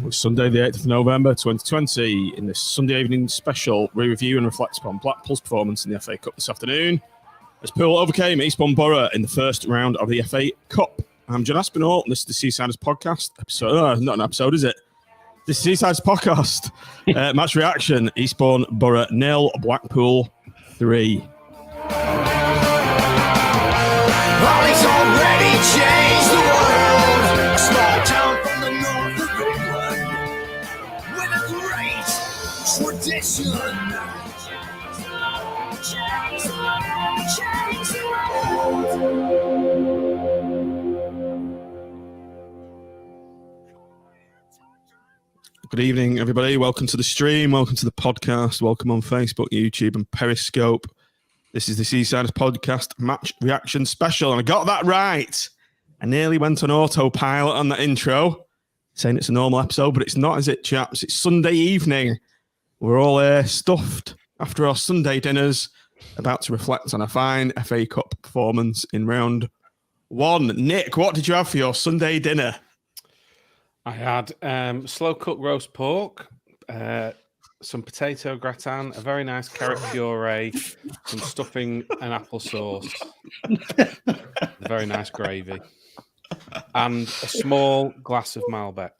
It's Sunday, the 8th of November 2020. In this Sunday evening special, we review and reflect upon Blackpool's performance in the FA Cup this afternoon as Poole overcame Eastbourne Borough in the first round of the FA Cup. I'm John Aspinall, and this is the Seasiders podcast episode. Not an episode, is it? This is Seasiders podcast. Match reaction: Eastbourne Borough 0, Blackpool 3. Ollie's already changed the world. A small town from the north of England with a great tradition. Good evening, everybody. Welcome to the stream. Welcome to the podcast. Welcome on Facebook, YouTube, and Periscope. This is the Seasiders podcast match reaction special, and I got that right. I nearly went on autopilot on that intro, saying it's a normal episode, but it's not, is it, chaps? It's Sunday evening. We're all stuffed after our Sunday dinners, about to reflect on a fine FA Cup performance in round one. Nick, what did you have for your Sunday dinner? I had slow-cooked roast pork, some potato gratin, a very nice carrot puree, some stuffing and applesauce, very nice gravy, and a small glass of Malbec.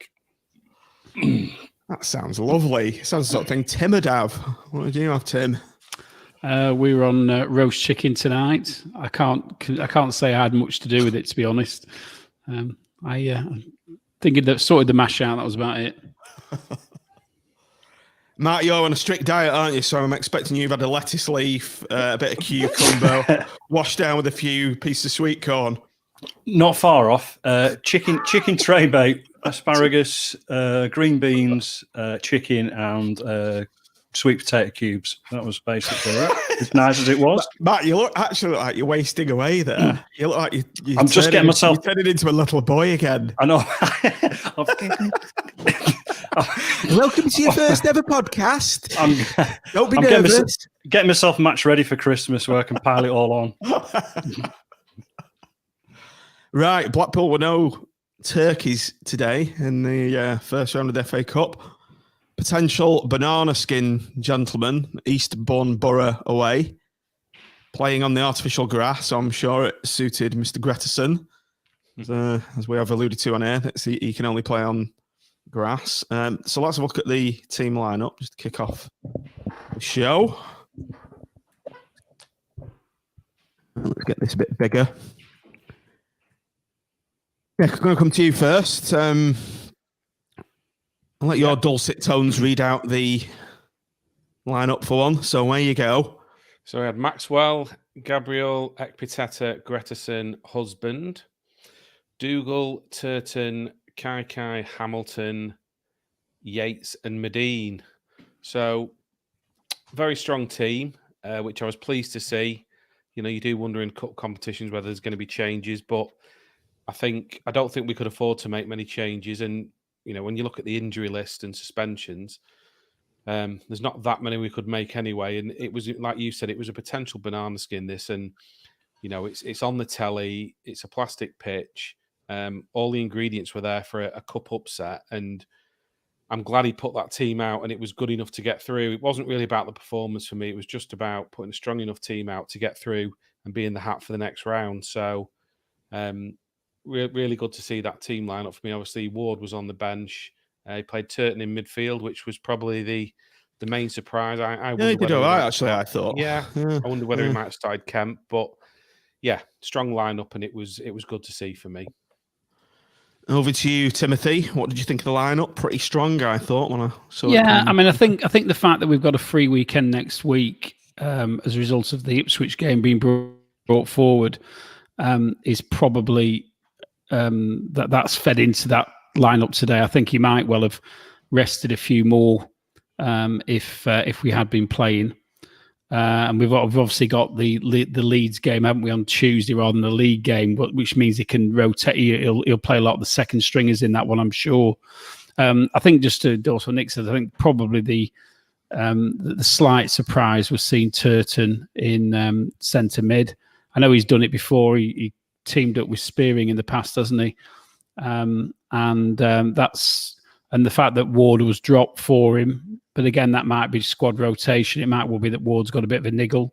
That sounds lovely. Sounds the sort of thing Tim would have. What did you have, Tim? We were on roast chicken tonight. I can't say I had much to do with it, to be honest. Thinking that sorted the mash out, that was about it. Matt, you're on a strict diet, aren't you? So I'm expecting you've had a lettuce leaf, a bit of cucumber, washed down with a few pieces of sweet corn. Not far off. Chicken tray bake, asparagus, green beans, chicken, and sweet potato cubes. That was basically it. As nice as it was. Matt, you look like you're wasting away there. You look like you're I'm just getting myself. You're turning into a little boy again. I know. Welcome to your first ever podcast. Don't be nervous. Getting myself match ready for Christmas where I can pile it all on. Right, Blackpool were no turkeys today in the first round of the FA Cup. Potential banana skin gentleman, Eastbourne Borough away, playing on the artificial grass. So I'm sure it suited Mr. Gretterson, as we have alluded to on air. He can only play on grass. So let's have a look at the team lineup just to kick off the show. Let's get this a bit bigger. Yeah, I'm going to come to you first. I'll let your dulcet tones read out the lineup for one. So where you go. So we had Maxwell, Gabriel, Ekpiteta, Gretterson, Husband, Dougal, Turton, Kai, Hamilton, Yates, and Medine. So very strong team, which I was pleased to see. You know, you do wonder in cup competitions whether there's going to be changes, but I don't think we could afford to make many changes. And you know, when you look at the injury list and suspensions, there's not that many we could make anyway. And it was, like you said, it was a potential banana skin, this. And, you know, it's on the telly. It's a plastic pitch. All the ingredients were there for a cup upset. And I'm glad he put that team out and it was good enough to get through. It wasn't really about the performance for me. It was just about putting a strong enough team out to get through and be in the hat for the next round. So, really good to see that team line up for me. Obviously, Ward was on the bench. He played Turton in midfield, which was probably the main surprise. He did all right, actually, I thought. Yeah. I wonder whether he might have started Kemp. But, yeah, strong lineup, and it was good to see for me. Over to you, Timothy. What did you think of the lineup? Pretty strong, I thought. When I saw yeah, I mean, I think the fact that we've got a free weekend next week as a result of the Ipswich game being brought forward is probably... that's fed into that lineup today. I think he might well have rested a few more if we had been playing. And we've obviously got the Leeds game, haven't we, on Tuesday rather than the league game, which means he can rotate. He'll play a lot of the second stringers in that one, I'm sure. I think just to also Nick said, I think probably the slight surprise was seeing Turton in centre mid. I know he's done it before. He teamed up with Spearing in the past, hasn't he? And that's and the fact that Ward was dropped for him. But again, that might be squad rotation. It might well be that Ward's got a bit of a niggle,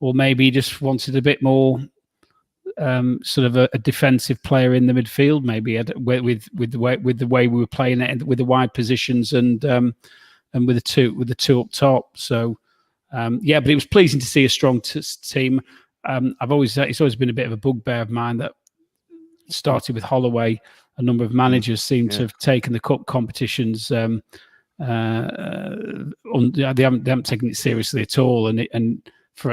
or maybe he just wanted a bit more sort of a defensive player in the midfield. Maybe with the way we were playing it, with the wide positions and with the two up top. So yeah, but it was pleasing to see a strong team. It's always been a bit of a bugbear of mine that started with Holloway. A number of managers seem to have taken the cup competitions. They haven't taken it seriously at all. And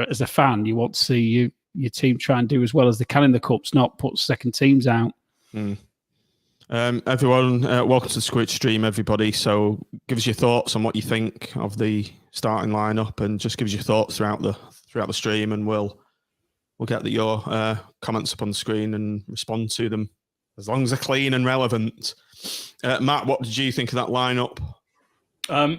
as a fan, you want to see your team try and do as well as they can in the cups, not put second teams out. Everyone, welcome to the Squid stream, everybody. So give us your thoughts on what you think of the starting lineup, and just give us your thoughts throughout the stream, and we'll get your comments up on the screen and respond to them as long as they're clean and relevant. Matt, what did you think of that lineup?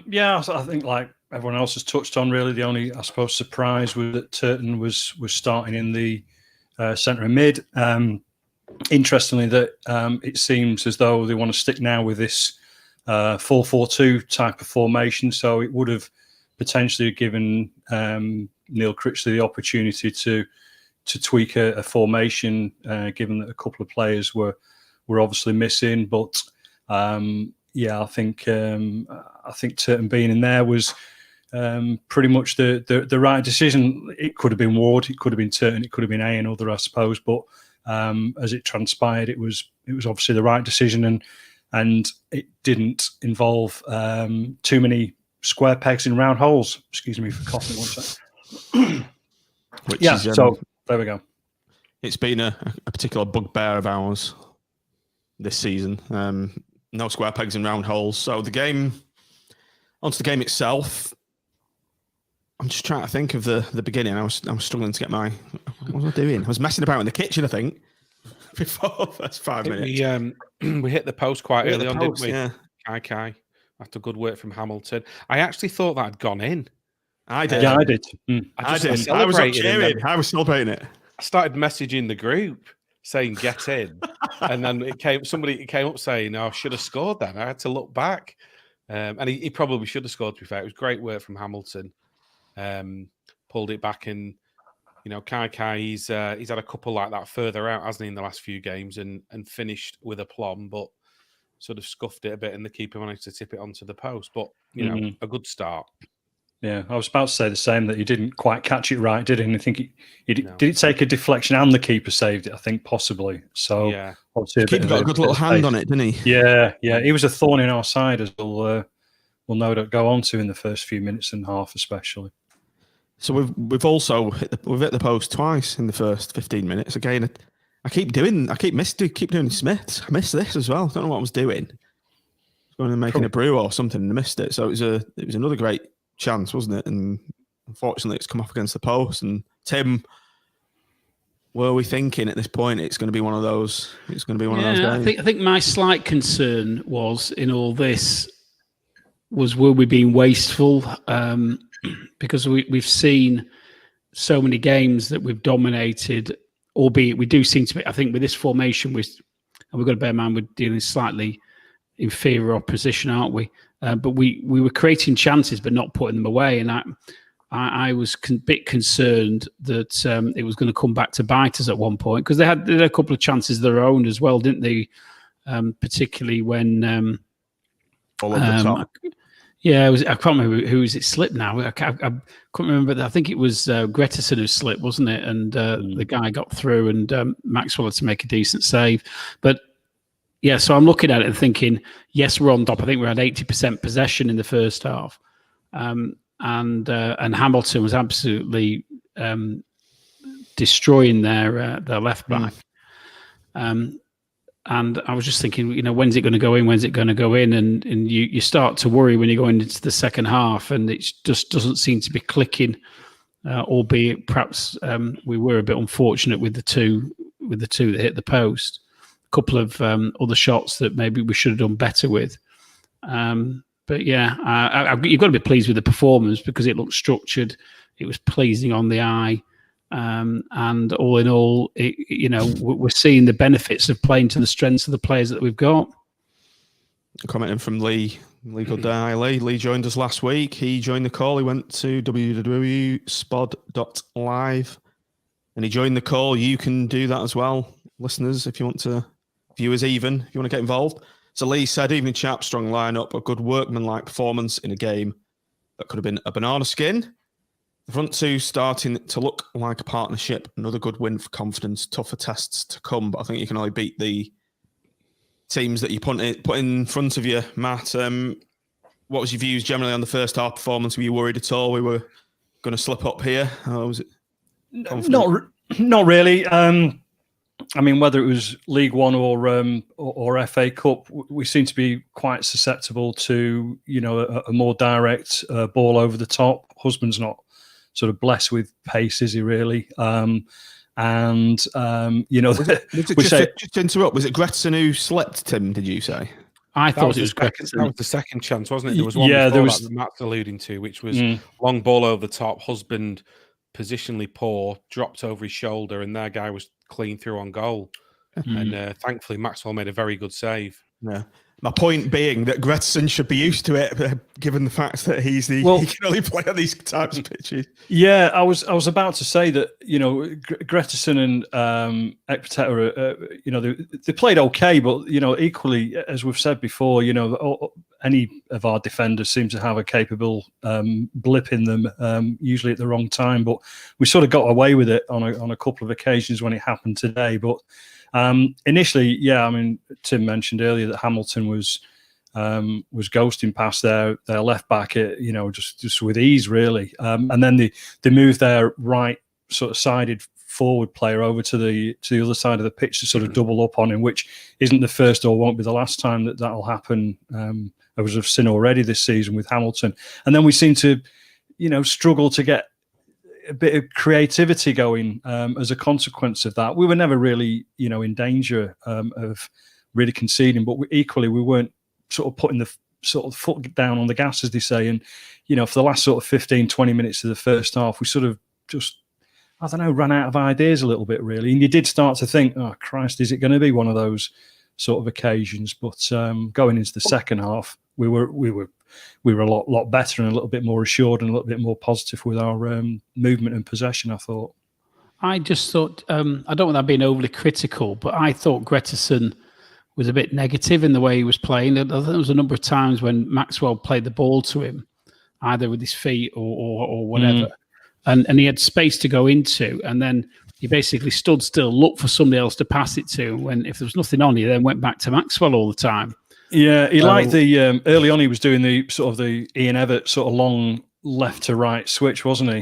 Yeah, I think like everyone else has touched on, really the only, I suppose, surprise was that Turton was starting in the centre and mid. Interestingly, that it seems as though they want to stick now with this 4-4-2 type of formation, so it would have potentially given Neil Critchley the opportunity to tweak a formation, given that a couple of players were obviously missing. But yeah, I think Turton being in there was pretty much the right decision. It could have been Ward, it could have been Turton, it could have been another, I suppose. But as it transpired, it was obviously the right decision, and it didn't involve too many square pegs in round holes. Excuse me for coughing one second. So there we go. It's been a particular bugbear of ours this season. No square pegs in round holes. So onto the game itself. I'm just trying to think of the beginning. I was struggling to get what was I doing? I was messing about in the kitchen, I think, before the first 5 minutes. We hit the post quite early on, didn't we? Yeah. Kai, after good work from Hamilton. I actually thought that had gone in. I did. Yeah, I did. I did. I was cheering. I was celebrating it. I started messaging the group saying "get in," and then somebody came up saying, "Oh, I should have scored then." I had to look back, and he probably should have scored. To be fair, it was great work from Hamilton. Pulled it back, and Kai, he's had a couple like that further out, hasn't he, in the last few games, and finished with aplomb, but sort of scuffed it a bit, and the keeper managed to tip it onto the post. But a good start. Yeah, I was about to say the same, that he didn't quite catch it right, did he? And I think did it take a deflection and the keeper saved it, I think, possibly. So yeah, obviously the keeper got a good little hand on it, didn't he? Yeah. He was a thorn in our side, as we'll no doubt go on to in the first few minutes and half, especially. So we've also hit the post twice in the first 15 minutes. Again, I keep doing Smiths. I missed this as well. I don't know what I was doing. Going and making a brew or something, and I missed it. So it was another great chance, wasn't it? And unfortunately, it's come off against the post. And Tim, were we thinking at this point it's going to be one of those? It's going to be one of those games. I think my slight concern was in all this was, were we being wasteful? Because we've seen so many games that we've dominated, albeit we do seem to be. I think with this formation, and we've got to bear in mind we're dealing with slightly inferior opposition, aren't we? But we were creating chances but not putting them away, and I was a bit concerned that it was going to come back to bite us at one point, because they had a couple of chances of their own as well, didn't they? Particularly when yeah, I can't remember who was it slipped now. I couldn't remember. I think it was Gretterson who slipped, wasn't it? And the guy got through, and Maxwell had to make a decent save. But yeah, so I'm looking at it and thinking, yes, we're on top. I think we had 80% possession in the first half, and Hamilton was absolutely destroying their left back. And I was just thinking, when's it going to go in? When's it going to go in? And you start to worry when you're going into the second half, and it just doesn't seem to be clicking. Albeit perhaps we were a bit unfortunate with the two that hit the post. A couple of other shots that maybe we should have done better with. But yeah, you've got to be pleased with the performance, because it looked structured. It was pleasing on the eye. And all in all, we're seeing the benefits of playing to the strengths of the players that we've got. Commenting from Lee Goodday. Hi, Lee. Lee joined us last week. He joined the call. He went to www.spod.live and he joined the call. You can do that as well, listeners, if you want to, viewers even, if you want to get involved. So Lee said, evening chap, strong lineup, a good workmanlike performance in a game that could have been a banana skin. The front two starting to look like a partnership. Another good win for confidence. Tougher tests to come, but I think you can only beat the teams that you put in front of you. Matt, what was your views generally on the first half performance? Were you worried at all we were going to slip up here? Or was it confident? Not really. I mean, whether it was League One or FA Cup, we seem to be quite susceptible to a more direct ball over the top. Husband's not sort of blessed with pace, is he really? Just to interrupt, was it Gretson who slept, Tim, did you say? I thought it was Gretson. That was the second chance, wasn't it? There was one that Matt's alluding to, which was long ball over the top, Husband positionally poor, dropped over his shoulder, and their guy was clean through on goal. And thankfully, Maxwell made a very good save. Yeah. My point being that Gretson should be used to it, given the fact that he can only play on these types of pitches. Yeah, I was about to say that Gretson and Ekpiteta, they played okay, but equally, as we've said before, any of our defenders seem to have a capable blip in them, usually at the wrong time. But we sort of got away with it on a couple of occasions when it happened today. But initially, yeah, I mean, Tim mentioned earlier that Hamilton was ghosting past their left back, just with ease, really. And then they moved their right sort of sided forward player over to the other side of the pitch to sort of double up on him, which isn't the first or won't be the last time that'll happen. As I've seen already this season with Hamilton. And then we seem to, struggle to get a bit of creativity going as a consequence of that. We were never really, in danger of really conceding, but we weren't sort of putting the sort of foot down on the gas, as they say. And, for the last sort of 15, 20 minutes of the first half, we sort of just, I don't know, ran out of ideas a little bit, really. And you did start to think, oh, Christ, is it going to be one of those sort of occasions? But going into the second half, we were a lot better and a little bit more assured and a little bit more positive with our movement and possession, I thought. I just thought, I don't want that being overly critical, but I thought Gretson was a bit negative in the way he was playing. I think there was a number of times when Maxwell played the ball to him, either with his feet or whatever, and he had space to go into, and then he basically stood still, looked for somebody else to pass it to, when if there was nothing on, he then went back to Maxwell all the time. Yeah, he liked the early on. He was doing the sort of the Ian Evatt sort of long left to right switch, wasn't he?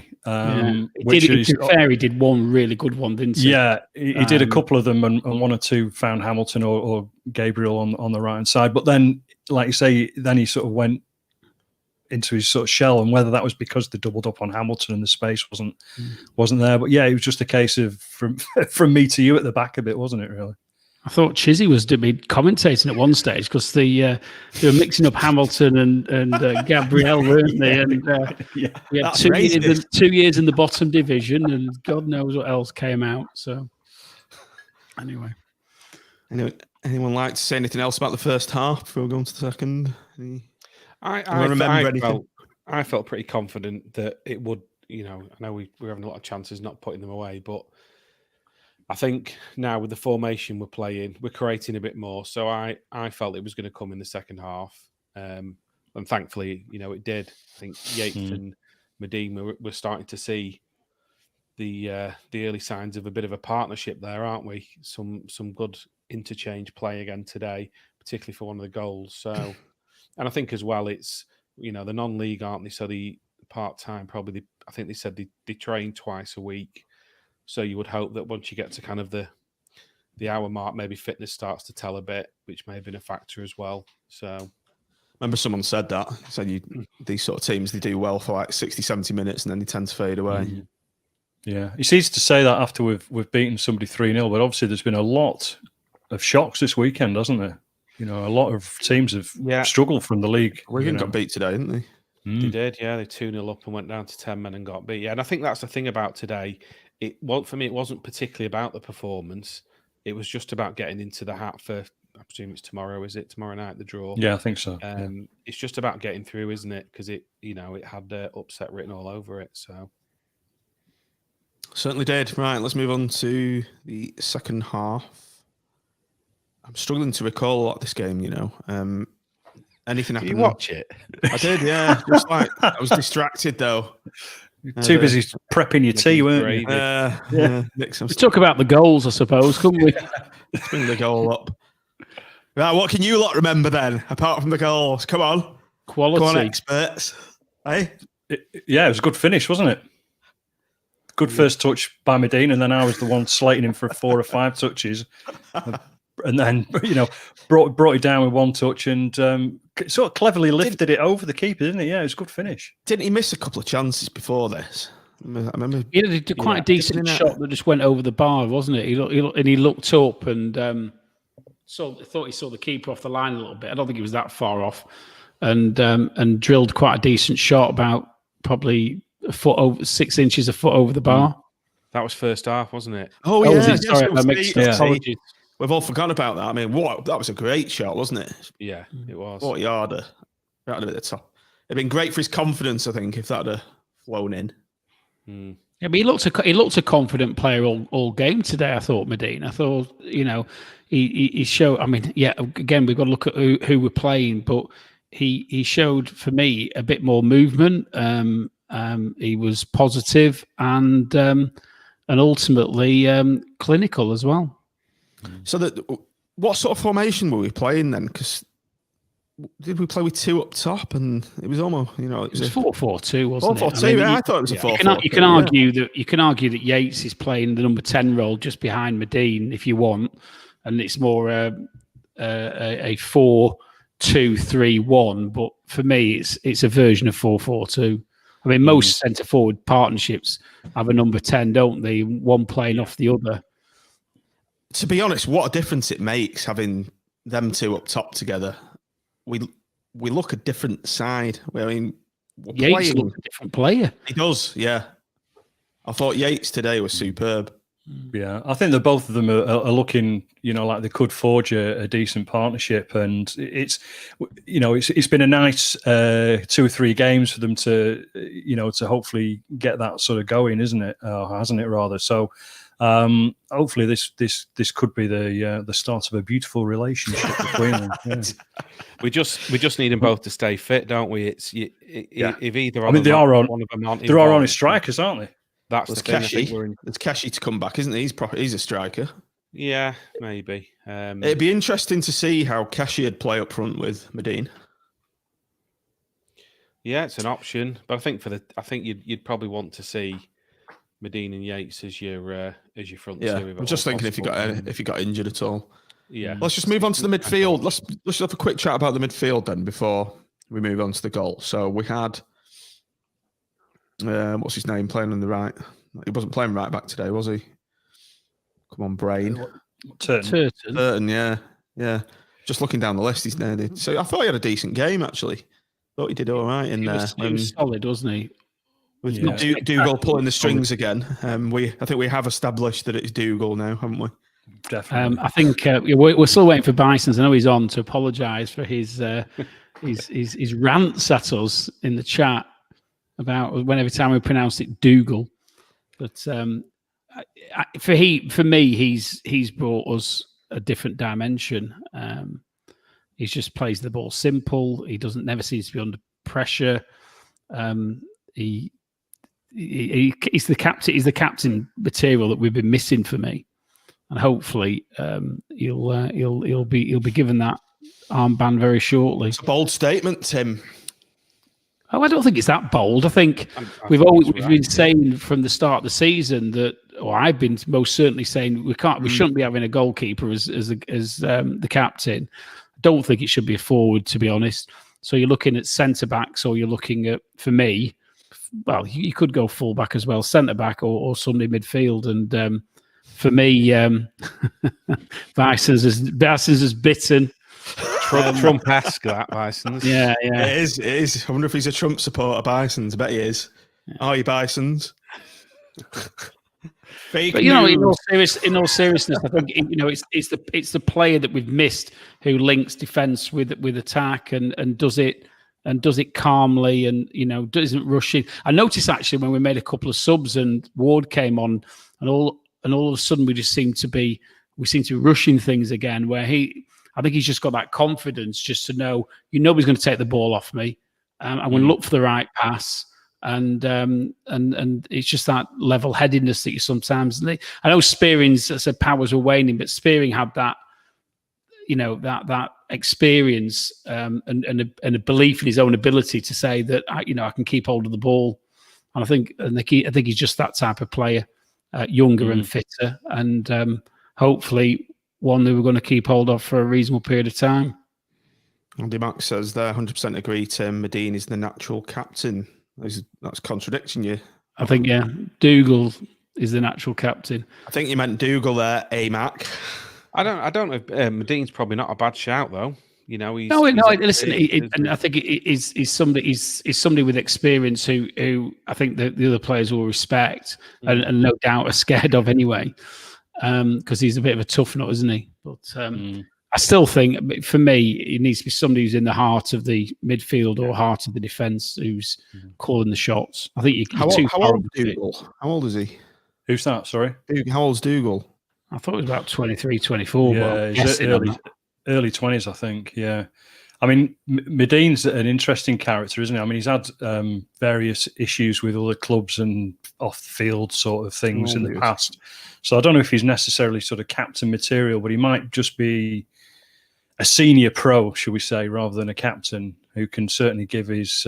He did one really good one, didn't he? Yeah, he did a couple of them, and one or two found Hamilton or Gabriel on the right hand side. But then, like you say, then he sort of went into his sort of shell, and whether that was because they doubled up on Hamilton and the space wasn't there. But yeah, it was just a case of from me to you at the back a bit, wasn't it? Really. I thought Chizzy was commentating at one stage because they were mixing up Hamilton and Gabriel, weren't they? And we had 2 years in the bottom division, and God knows what else came out. So, anyway, anyone like to say anything else about the first half before we go on to the second? I felt pretty confident that it would. I know we're having a lot of chances not putting them away, but I think now with the formation we're playing, we're creating a bit more. So I felt it was going to come in the second half. And thankfully, it did. I think Yates and Medina, we're starting to see the early signs of a bit of a partnership there, aren't we? Some good interchange play again today, particularly for one of the goals. So, and I think as well, it's, the non-league, aren't they? So the part-time, probably, I think they said they train twice a week. So you would hope that once you get to kind of the hour mark, maybe fitness starts to tell a bit, which may have been a factor as well. So, remember someone said that. Said these sort of teams, they do well for like 60, 70 minutes and then they tend to fade away. Mm-hmm. Yeah, it's easy to say that after we've beaten somebody 3-0, but obviously there's been a lot of shocks this weekend, hasn't there? A lot of teams have struggled from the league. Wigan got beat today, didn't they? They did, yeah. They 2-0 up and went down to 10 men and got beat. Yeah, and I think that's the thing about today. For me, it wasn't particularly about the performance. It was just about getting into the hat for, I presume it's tomorrow. Is it tomorrow night? The draw. Yeah, I think so. It's just about getting through, isn't it? Because it had upset written all over it. So certainly did. Right, let's move on to the second half. I'm struggling to recall a lot of this game. Anything happened? Did you watch it? I did, yeah. Just like I was distracted though. Too busy prepping your tea, weren't you? Yeah. We talk about the goals, I suppose, couldn't we? Let's bring the goal up. Right, what can you lot remember then, apart from the goals? Come on. Quality. Come on, experts. Hey? Yeah, it was a good finish, wasn't it? Good first touch by Medine, and then I was the one slating him for 4 or 5 touches. And then, brought it down with 1 touch and sort of cleverly lifted it over the keeper, didn't it? Yeah, it was a good finish. Didn't he miss a couple of chances before this? I remember. He did quite a decent shot that just went over the bar, wasn't it? He looked up and thought he saw the keeper off the line a little bit. I don't think he was that far off, and drilled quite a decent shot, about probably 6 inches over the bar. That was first half, wasn't it? Oh yeah. Was it? Sorry, I mixed up. Apologies. We've all forgotten about that. I mean, that was a great shot, wasn't it? Yeah, it was. What yarder? Right at the top. It'd been great for his confidence, I think, if that had flown in. Yeah, but he looked a confident player all game today. I thought Medine. I thought he showed. I mean, yeah. Again, we've got to look at who we're playing, but he showed for me a bit more movement. He was positive and ultimately clinical as well. So what sort of formation were we playing then? Because did we play with 2 up top? And it was almost, it was 4-4-2, wasn't 4-4-2. it? I mean, I thought it was a 4-4-2. You can argue that Yates is playing the number 10 role just behind Medine if you want, and it's more a 4-2-3-1. But for me, it's a version of 4-4-2. I mean, most centre forward partnerships have a number 10, don't they? One playing off the other. To be honest, what a difference it makes having them 2 up top together. We look a different side. I mean, Yates looks a different player. He does, yeah. I thought Yates today was superb. Yeah, I think that both of them are looking, like they could forge a decent partnership, and it's been a nice 2 or 3 games for them to to hopefully get that sort of going, isn't it? Hasn't it rather? So. Hopefully, this could be the start of a beautiful relationship between them. Yeah. We just need them both to stay fit, don't we? If either. I mean, they are on. One of them aren't there are honest strikers, aren't they? That's the thing. There's Keshi to come back, isn't he? He's a striker. Yeah, maybe. It'd be interesting to see how Keshi would play up front with Medine. Yeah, it's an option, but I think you'd probably want to see Medine and Yates as your front two. I'm just thinking if he got injured at all. Yeah. Let's just move on to the midfield. Let's have a quick chat about the midfield then before we move on to the goal. So we had what's his name playing on the right? He wasn't playing right back today, was he? Come on, brain. Turton, yeah. Just looking down the list, he's there. So I thought he had a decent game actually. Thought he did all right in there. He was solid, wasn't he? With Dougal pulling the strings again. I think we have established that it's Dougal now, haven't we? Definitely. I think we're still waiting for Bison's. I know he's on to apologise for his rants at us in the chat about every time we pronounce it Dougal. But for me, he's brought us a different dimension. He just plays the ball simple. He never seems to be under pressure. He's the captain. He's the captain material that we've been missing for me, and hopefully he'll be given that armband very shortly. It's a bold statement, Tim. Oh, I don't think it's that bold. I think we've been saying from the start of the season that, or I've been most certainly saying we shouldn't be having a goalkeeper as the captain. I don't think it should be a forward, to be honest. So you're looking at centre backs, or you're looking at, for me, well, you could go full back as well, centre back or Sunday midfield. And for me, Bison's is bitten. Trump-esque, that Bison's. Yeah. It is. I wonder if he's a Trump supporter, Bison's. I bet he is. Yeah. Are you Bison's? Fake But in all news. seriousness, I think it's the player that we've missed who links defence with attack and does it calmly and doesn't rush in. I noticed actually when we made a couple of subs and Ward came on, and all of a sudden we seem to be rushing things again. Where I think he's just got that confidence just to know nobody's going to take the ball off me. I'm going to look for the right pass. And it's just that level-headedness that you sometimes. I know Spearing's powers were waning, but Spearing had that, that experience and a belief in his own ability to say that I can keep hold of the ball. And I think he's just that type of player, younger and fitter, and hopefully one that we're going to keep hold of for a reasonable period of time. Andy Mack says there, 100% agree. Tim Medine is the natural captain. That's contradicting you. I think, Dougal is the natural captain. I think you meant Dougal there, Mac. I don't know. Medine's probably not a bad shout though. He's listen. And I think he's somebody with experience who I think the other players will respect and no doubt are scared of anyway, because he's a bit of a tough nut, isn't he? But I still think, for me, it needs to be somebody who's in the heart of the midfield or heart of the defence who's calling the shots. I think you're too far. How old is he? Who's that? Sorry. How old's Dougal? I thought it was about 23, 24. Yeah, he's early 20s, I think. Yeah. I mean, Medine's an interesting character, isn't he? I mean, he's had various issues with other clubs and off-the-field sort of things in the past. So I don't know if he's necessarily sort of captain material, but he might just be a senior pro, should we say, rather than a captain who can certainly give his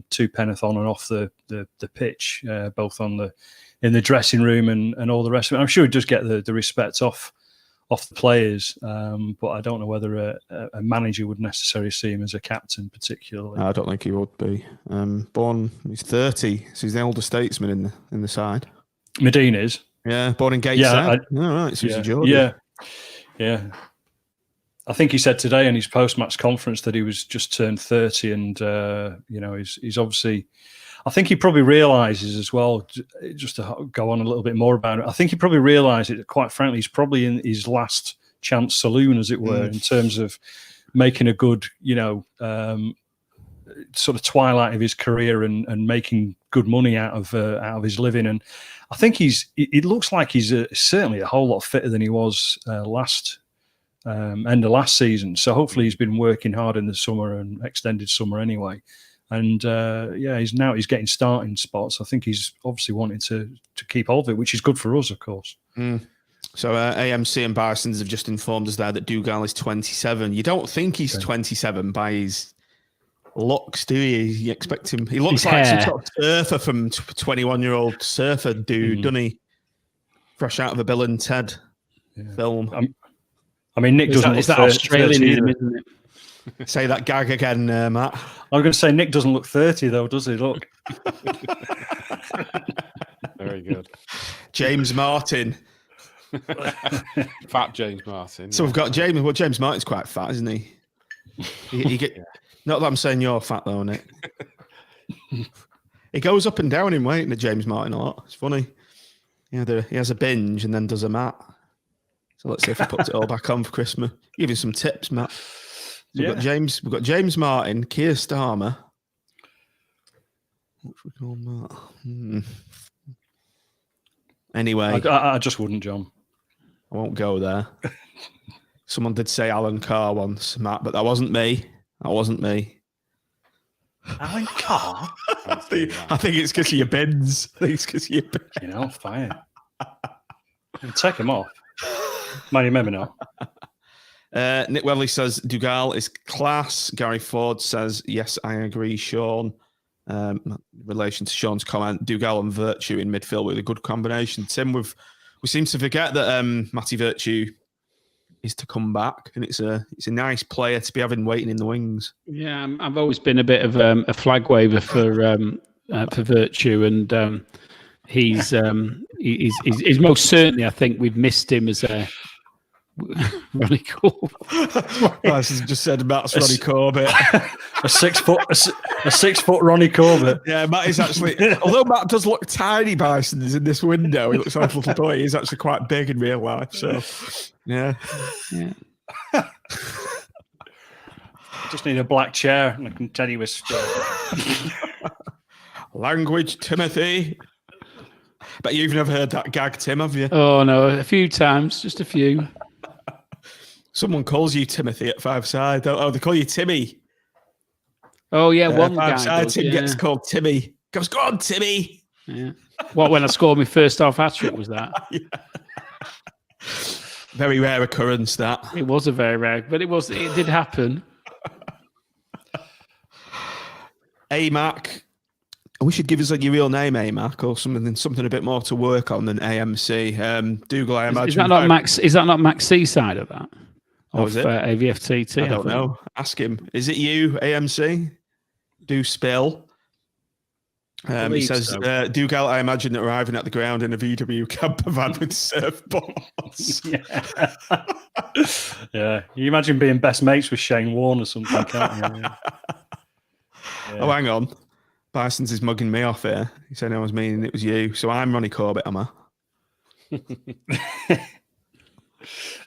two penneth on and off the pitch, both in the dressing room and all the rest of it. I'm sure he'd just get the respect off the players, but I don't know whether a manager would necessarily see him as a captain particularly. I don't think he would be. He's 30, so he's the older statesman in the side. Medine is. Yeah, born in Gateshead. Right, Susie Jordan. Yeah. I think he said today in his post-match conference that he was just turned 30 and, he's obviously... I think he probably realises as well, just to go on a little bit more about it, I think he probably realises that, quite frankly, he's probably in his last chance saloon, as it were, in terms of making a good, sort of twilight of his career and making good money out of his living. And I think it looks like he's certainly a whole lot fitter than he was end of last season. So hopefully he's been working hard in the summer and extended summer anyway. And he's getting starting spots. I think he's obviously wanting to keep hold of it, which is good for us, of course. So AMC and Barisons have just informed us there that Dougal is 27. You don't think he's 27 by his looks, do you? You expect him? He looks like some sort of surfer from 21-year-old surfer dude, doesn't he? Fresh out of a Bill and Ted film. I mean, Nick doesn't. Is that Australian in him, isn't it? Say that gag again, Matt. I'm going to say Nick doesn't look 30 though, does he? Look. Very good. James Martin. Fat James Martin. So we've got James. Well, James Martin's quite fat, isn't he? Not that I'm saying you're fat though, Nick. He goes up and down in weight, the James Martin, a lot. It's funny. Yeah, he has a binge and then does a mat. So let's see if he puts it all back on for Christmas. Give you some tips, Matt. So we've got James Martin, Keir Starmer. What should we call that? Anyway, I just wouldn't, John. I won't go there. Someone did say Alan Carr once, Matt, but that wasn't me. Alan Carr? I think it's because of your bins. Fine. Take him off. Mind your memory now. Nick Webley says Dougal is class. Gary Ford says, yes, I agree, Sean. In relation to Sean's comment, Dougal and Virtue in midfield with a good combination. Tim, we seem to forget that Matty Virtue is to come back, and it's a nice player to be having waiting in the wings. Yeah, I've always been a bit of a flag waver for Virtue, and he's most certainly, I think we've missed him as Ronnie Corbett. This just said Matt's Ronnie Corbett. a 6 foot, a 6 foot Ronnie Corbett. Yeah, Matt is actually. Although Matt does look tiny, Bison is in this window. He looks like a little boy. He's actually quite big in real life. So, yeah. Just need a black chair, and I can tell you a story. Language, Timothy. But you've never heard that gag, Tim, have you? Oh no, a few times, just a few. Someone calls you Timothy at Five Side. Oh, they call you Timmy. Oh yeah, one Five guy Side. does, Tim yeah. gets called Timmy. Goes, go on, Timmy. Yeah. What, when I scored my first half hat trick, was that? Yeah. Very rare occurrence, that. It was a very rare, but it did happen. AMAC. We should give us your real name, AMAC, or something a bit more to work on than AMC. Dougal, I imagine. Is that not Max? Is that not Max C side of that? Oh, is it? AVFTT. I don't know. Ask him. Is it you, AMC? Do spill. He says, so. Dougal, I imagine arriving at the ground in a VW camper van with surfboards. Yeah. You imagine being best mates with Shane Warne or something, can't you? Yeah. Oh, hang on. Bison's is mugging me off here. He said I was meaning it was you. So I'm Ronnie Corbett, am I?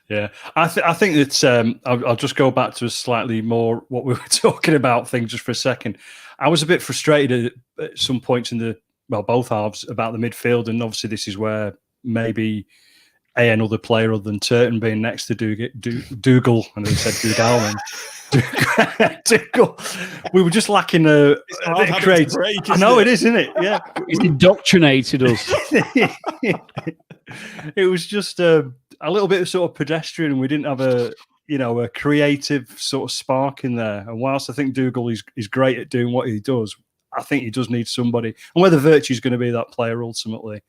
Yeah. I think that I'll just go back to a slightly more what we were talking about thing just for a second. I was a bit frustrated at some points in both halves about the midfield, and obviously this is where maybe another player other than Turton being next to Dougal, and they said Dougal, Dougal. We were just lacking a bit of creative. I know it is, isn't it? Yeah, he's indoctrinated us. It was just a little bit of sort of pedestrian, and we didn't have a creative sort of spark in there. And whilst I think Dougal is great at doing what he does, I think he does need somebody, and whether Virtue's going to be that player ultimately,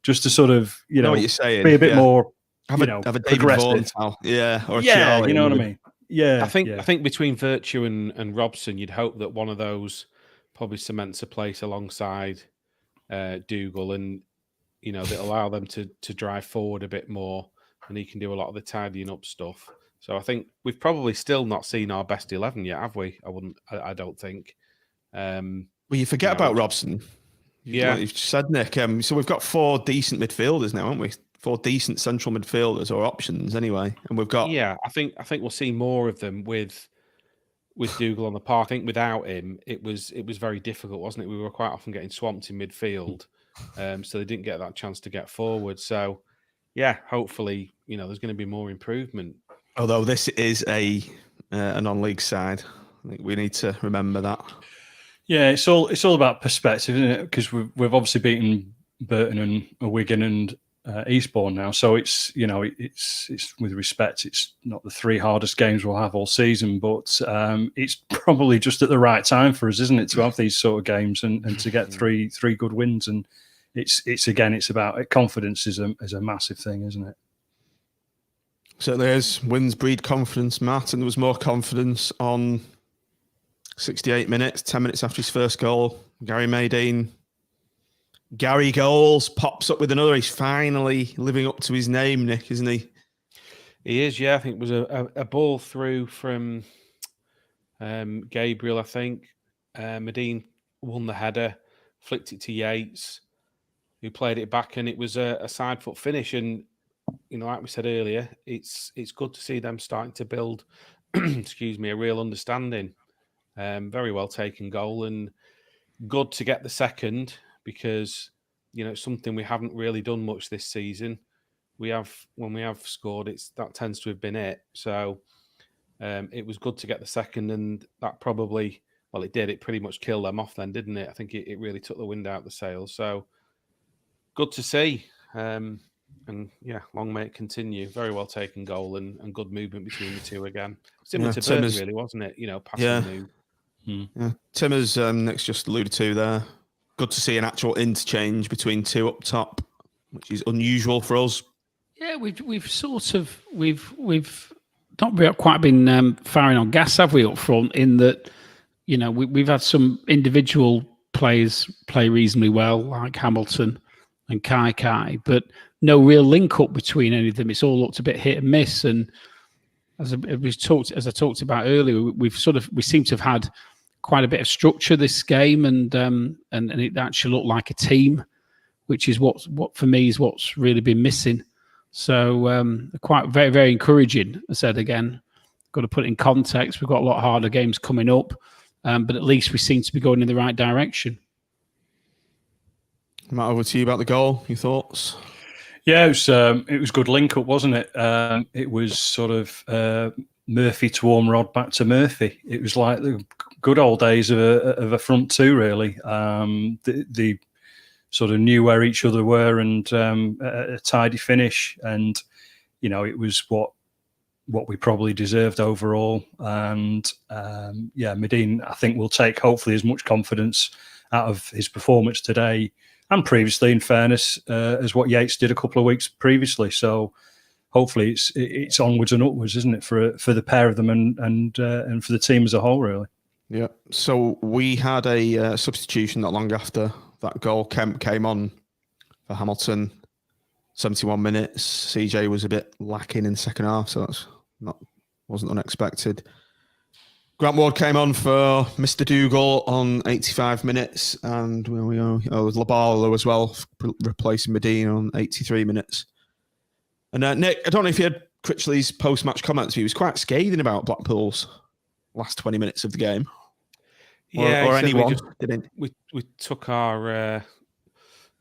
just to sort of know what you're saying, be a bit more have a David Vaughan style. Or you know what I mean. Yeah, I think between Virtue and Robson, you'd hope that one of those probably cements a place alongside Dougal, and that allow them to drive forward a bit more, and he can do a lot of the tidying up stuff. So I think we've probably still not seen our best 11 yet, have we? I don't think. Well, you forget about Robson. Yeah, like you've said, Nick. So we've got 4 decent midfielders now, haven't we? 4 decent central midfielders or options, anyway. And we've got. Yeah, I think we'll see more of them with Dougal on the park. I think without him, it was very difficult, wasn't it? We were quite often getting swamped in midfield, so they didn't get that chance to get forward. So, yeah, hopefully, there's going to be more improvement. Although this is a non-league side, I think we need to remember that. Yeah, it's all about perspective, isn't it? Because we've obviously beaten Burton and Wigan and Eastbourne now, so it's with respect, it's not the 3 hardest games we'll have all season, but it's probably just at the right time for us, isn't it, to have these sort of games and to get three good wins. And it's about confidence is a massive thing, isn't it? So there's wins breed confidence, Matt, and there was more confidence on 68 minutes, 10 minutes after his first goal. Gary Maydeen. Gary Goals pops up with another. He's finally living up to his name, Nick, isn't he? He is, yeah. I think it was a ball through from Gabriel, I think. Maydeen won the header, flicked it to Yates, who played it back, and it was a side foot finish. And like we said earlier, it's good to see them starting to build, excuse me, a real understanding. Very well taken goal, and good to get the second, because it's something we haven't really done much this season. When we have scored, that tends to have been it. So it was good to get the second, and that probably, it did. It pretty much killed them off then, didn't it? I think it really took the wind out of the sails. So good to see. And yeah, long may it continue. Very well taken goal and good movement between the two again. Similar to Burton, really, wasn't it? Passing move. Yeah, Tim, as Nick's just alluded to there, good to see an actual interchange between 2 up top, which is unusual for us. Yeah, we've not quite been firing on gas, have we, up front? In that, we've had some individual players play reasonably well, like Hamilton and Kai, but no real link up between any of them. It's all looked a bit hit and miss. And as I talked about earlier, we seem to have had quite a bit of structure this game, and it actually looked like a team, which is what for me is what's really been missing. So quite very, very encouraging. I said again, got to put it in context. We've got a lot harder games coming up, but at least we seem to be going in the right direction. Matt, over to you about the goal. Your thoughts? Yeah, it was good link up, wasn't it? It was sort of Murphy to Ormerod back to Murphy. It was like the good old days of a front two, really. They sort of knew where each other were, and a tidy finish. And it was what we probably deserved overall. And Medine, I think, will take hopefully as much confidence out of his performance today and previously, in fairness, as what Yates did a couple of weeks previously. So hopefully it's onwards and upwards, isn't it, for the pair of them and for the team as a whole, really. Yeah. So we had a substitution not long after that goal. Kemp came on for Hamilton. 71 minutes. CJ was a bit lacking in the second half, so wasn't unexpected. Grant Ward came on for Mr. Dougal on 85 minutes, and Labala as well, replacing Medina on 83 minutes. And Nick, I don't know if you had Critchley's post-match comments. He was quite scathing about Blackpool's last 20 minutes of the game. Yeah, or anyone. We took our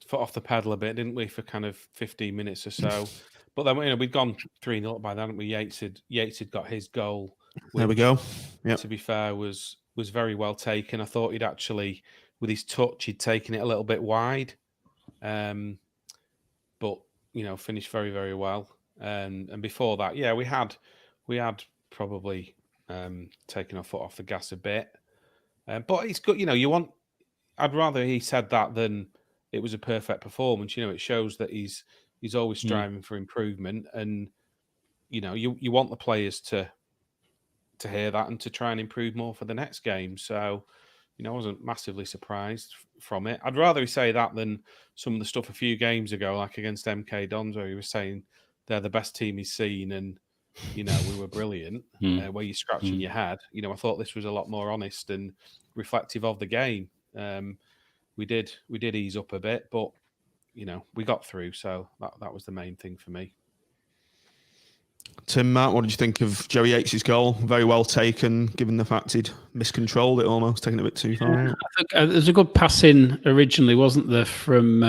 foot off the pedal a bit, didn't we, for kind of 15 minutes or so. But then we'd gone 3-0 by then, hadn't we? Yates had got his goal. There we go. Yep. To be fair, was very well taken. I thought he'd actually, with his touch, he'd taken it a little bit wide, but finished very, very well. And before that, we had probably taken our foot off the gas a bit, but it's good. I'd rather he said that than it was a perfect performance. It shows that he's always striving for improvement, and you want the players to hear that and to try and improve more for the next game. So, I wasn't massively surprised from it. I'd rather he say that than some of the stuff a few games ago, like against MK Dons, where he was saying they're the best team he's seen and, we were brilliant, where you're scratching your head. I thought this was a lot more honest and reflective of the game. We did ease up a bit, but, we got through. So that was the main thing for me. Tim, Matt, what did you think of Joey Yates' goal? Very well taken, given the fact he'd miscontrolled it almost, taking it a bit too far out. I think there's a good pass in originally, wasn't there, from,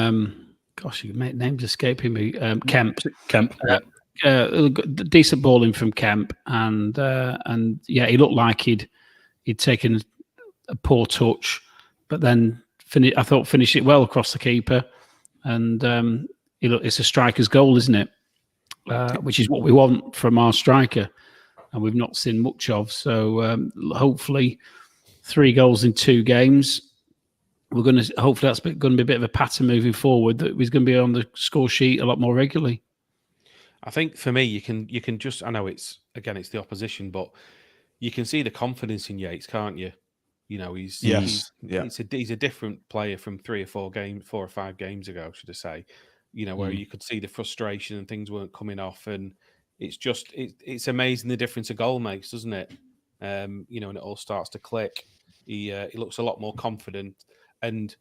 name's escaping me, Kemp. Kemp, decent ball in from Kemp. And he looked like he'd taken a poor touch, but then finished it well across the keeper. And it's a striker's goal, isn't it? Which is what we want from our striker, and we've not seen much of. So hopefully 3 goals in 2 games. Hopefully that's going to be a bit of a pattern moving forward, that he's going to be on the score sheet a lot more regularly. I think for me, you can just, I know it's the opposition, but you can see the confidence in Yates, can't you? He's a different player from 4 or 5 games ago, should I say? Where you could see the frustration and things weren't coming off, and it's amazing the difference a goal makes, doesn't it? And it all starts to click. He looks a lot more confident and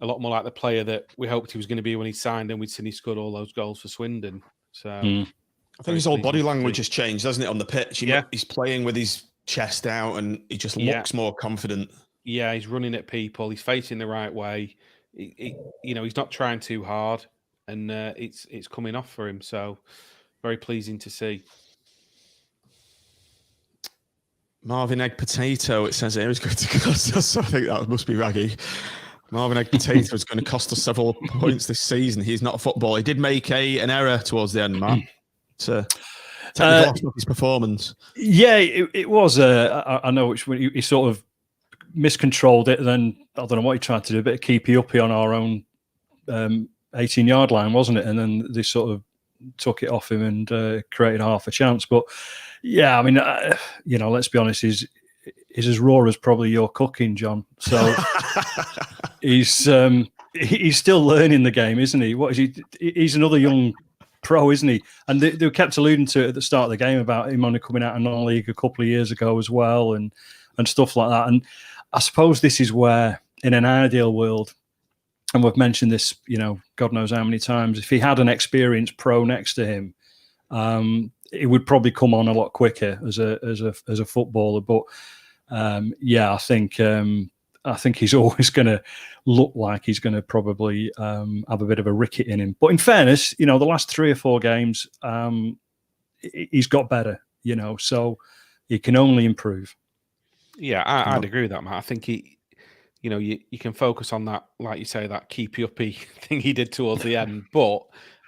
a lot more like the player that we hoped he was going to be when he signed, and we'd seen he scored all those goals for Swindon. So I think his whole body language has changed, hasn't it, on the pitch? He's playing with his chest out, and he just looks more confident. Yeah, he's running at people. He's facing the right way. He's not trying too hard, and it's coming off for him. So very pleasing to see. Marvin Egg Potato, it says here, is going to cost us. I think that must be Raggy. Marvin Egg Potato is going to cost us several points this season. He's not a footballer. He did make an error towards the end, Matt, to take the gloss off his performance. Yeah, it was. I know which one he sort of miscontrolled it. Then I don't know what he tried to do, a bit of keepy uppy on our own 18-yard line, wasn't it? And then they sort of took it off him and created half a chance. But yeah, I mean, let's be honest, he's as raw as probably your cooking, John. So he's he's still learning the game, isn't he? What is he? He's another young pro, isn't he? And they kept alluding to it at the start of the game about him only coming out of non-league a couple of years ago as well, and stuff like that. And I suppose this is where, in an ideal world, and we've mentioned this, God knows how many times, if he had an experienced pro next to him, it would probably come on a lot quicker as a footballer. But I think he's always going to look like he's going to probably have a bit of a ricket in him. But in fairness, the last 3 or 4 games, he's got better. So he can only improve. Yeah, I'd agree with that, Matt. I think you can focus on that, like you say, that keepy-uppy thing he did towards the end. But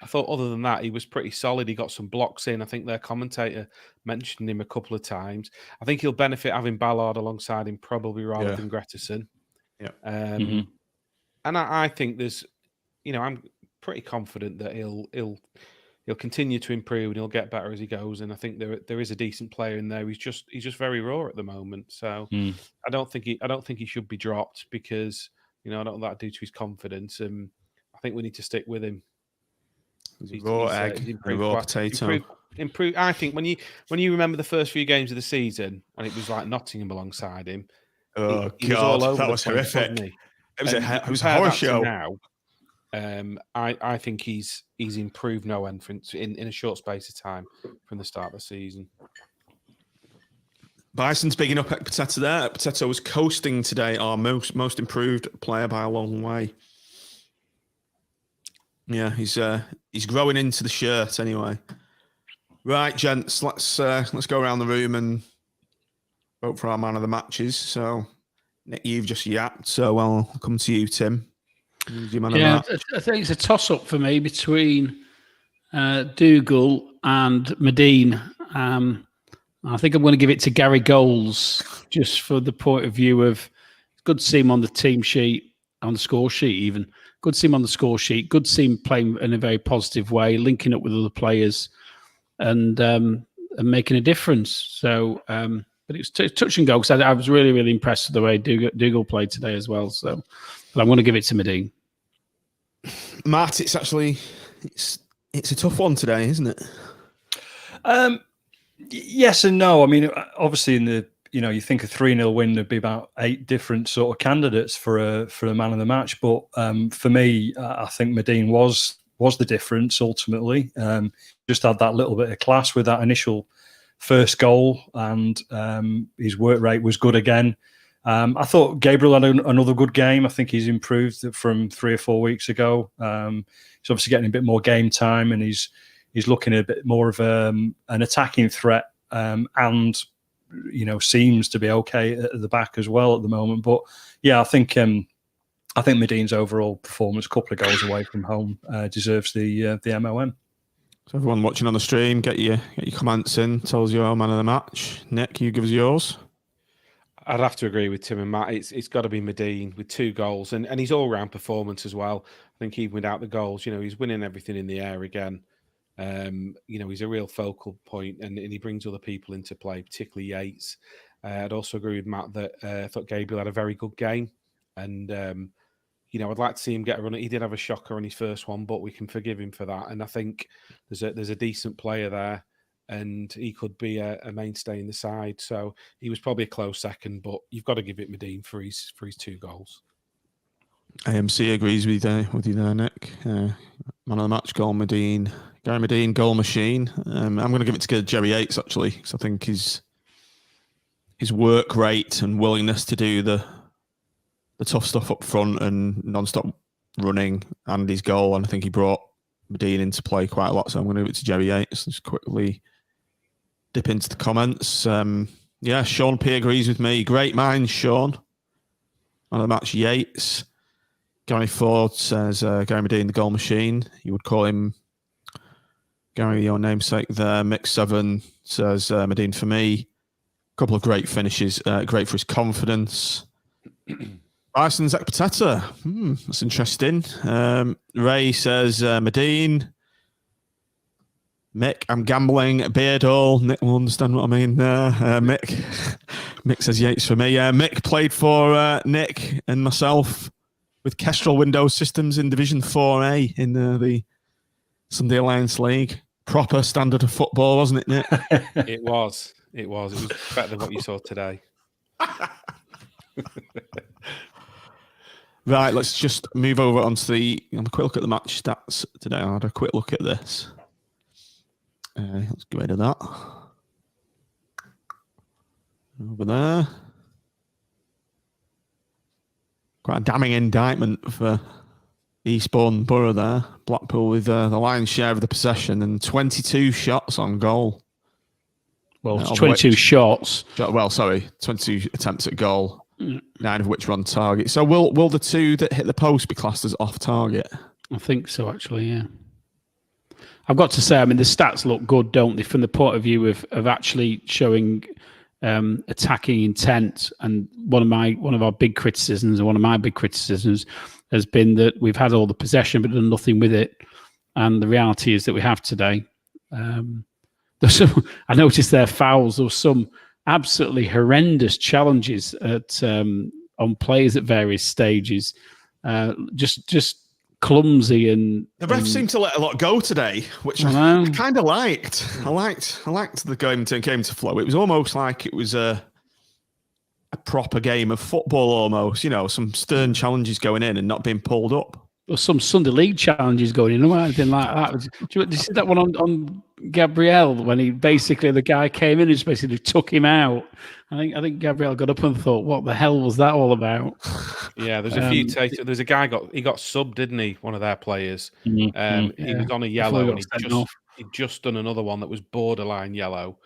I thought other than that, he was pretty solid. He got some blocks in. I think their commentator mentioned him a couple of times. I think he'll benefit having Ballard alongside him probably rather than Gretterson. Yeah. And I think there's, I'm pretty confident that he'll continue to improve and he'll get better as he goes. And I think there is a decent player in there. He's just very raw at the moment. So I don't think he should be dropped because I don't know that due to his confidence. And I think we need to stick with him. He's a raw egg, a raw potato. Improve. I think when you remember the first few games of the season and it was like Nottingham alongside him. Oh he God, was all over that was place, horrific. It was a horror horror show. Now, I think he's improved no end in a short space of time from the start of the season. Bison's bigging up Ekpiteta there. Ekpiteta was coasting today, our most improved player by a long way. Yeah, he's growing into the shirt anyway. Right, gents, let's go around the room and vote for our man of the matches. So, Nick, you've just yapped, so I'll come to you, Tim. I think it's a toss-up for me between Dougal and Medine. I think I'm going to give it to Gary Goals, just for the point of view of good to see him on the team sheet, on the score sheet even. Good to see him on the score sheet. Good to see him playing in a very positive way, linking up with other players and making a difference. So, but it was touch and go because I was really, really impressed with the way Dougal played today as well. So, but I'm going to give it to Medine. Matt, it's a tough one today, isn't it? Yes and no. I mean, obviously, in the you think a 3-0 win, there'd be about 8 different sort of candidates for a man of the match. But for me, I think Medine was the difference ultimately. Just had that little bit of class with that initial first goal, and his work rate was good again. I thought Gabriel had another good game. I think he's improved from 3 or 4 weeks ago. He's obviously getting a bit more game time, and he's looking a bit more of an attacking threat, and seems to be okay at the back as well at the moment. But yeah, I think Medine's overall performance, a couple of goals away from home, deserves the MOM. So everyone watching on the stream, get your comments in. Tell us your man of the match. Nick, you give us yours. I'd have to agree with Tim and Matt. It's got to be Medine with 2 goals and his all-round performance as well. I think even without the goals, he's winning everything in the air again. He's a real focal point and he brings other people into play, particularly Yates. I'd also agree with Matt that I thought Gabriel had a very good game. And, I'd like to see him get a run. He did have a shocker on his first one, but we can forgive him for that. And I think there's a decent player there and he could be a mainstay in the side. So he was probably a close second, but you've got to give it Medine for his 2 goals. AMC agrees with you there, Nick. Man of the match, goal Medine. Gary Medine, goal machine. I'm going to give it to Jerry Yates, actually, because I think his work rate and willingness to do the tough stuff up front and non-stop running and his goal, and I think he brought Medine into play quite a lot, so I'm going to give it to Jerry Yates. Let's quickly dip into the comments. Sean P agrees with me. Great minds, Sean. Man of the match, Yates. Gary Ford says Gary Medine, the goal machine. You would call him Gary, your namesake there. Mick7 says Medine for me. A couple of great finishes. Great for his confidence. Bison's Ekpiteta. That's interesting. Ray says Medine. Mick, I'm gambling. Beardall. Nick will understand what I mean there. Mick says Yates for me. Mick played for Nick and myself with Kestrel window systems in Division 4A in the Sunday Alliance League. Proper standard of football, wasn't it, Nick? It was. It was better than what you saw today. Right, let's just move over onto have a quick look at the match stats today. I had a quick look at this. Let's get rid of that. Over there. Quite a damning indictment for Eastbourne Borough there. Blackpool with the lion's share of the possession and 22 shots on goal. Well, 22 shots. 22 attempts at goal. 9 of which were on target. So will the 2 that hit the post be classed as off target? I think so, actually, yeah. I've got to say, I mean, the stats look good, don't they, from the point of view of actually showing attacking intent. And one of our big criticisms, or one of my big criticisms, has been that we've had all the possession but done nothing with it. And the reality is that we have today. There's some, I noticed there fouls. There were some absolutely horrendous challenges at on players at various stages. Just clumsy and the refs seemed to let a lot go today, which I kind of liked. I liked the game to flow. It was almost like it was a proper game of football, almost. You know, some stern challenges going in and not being pulled up. Or some Sunday League challenges going in, or anything like that. Did you see that one on Gabriel when he basically the guy came in and just basically took him out? I think Gabriel got up and thought, "What the hell was that all about?" Yeah, there's a few. There's a guy got subbed, didn't he? One of their players. He was on a yellow, and he'd just done another one that was borderline yellow,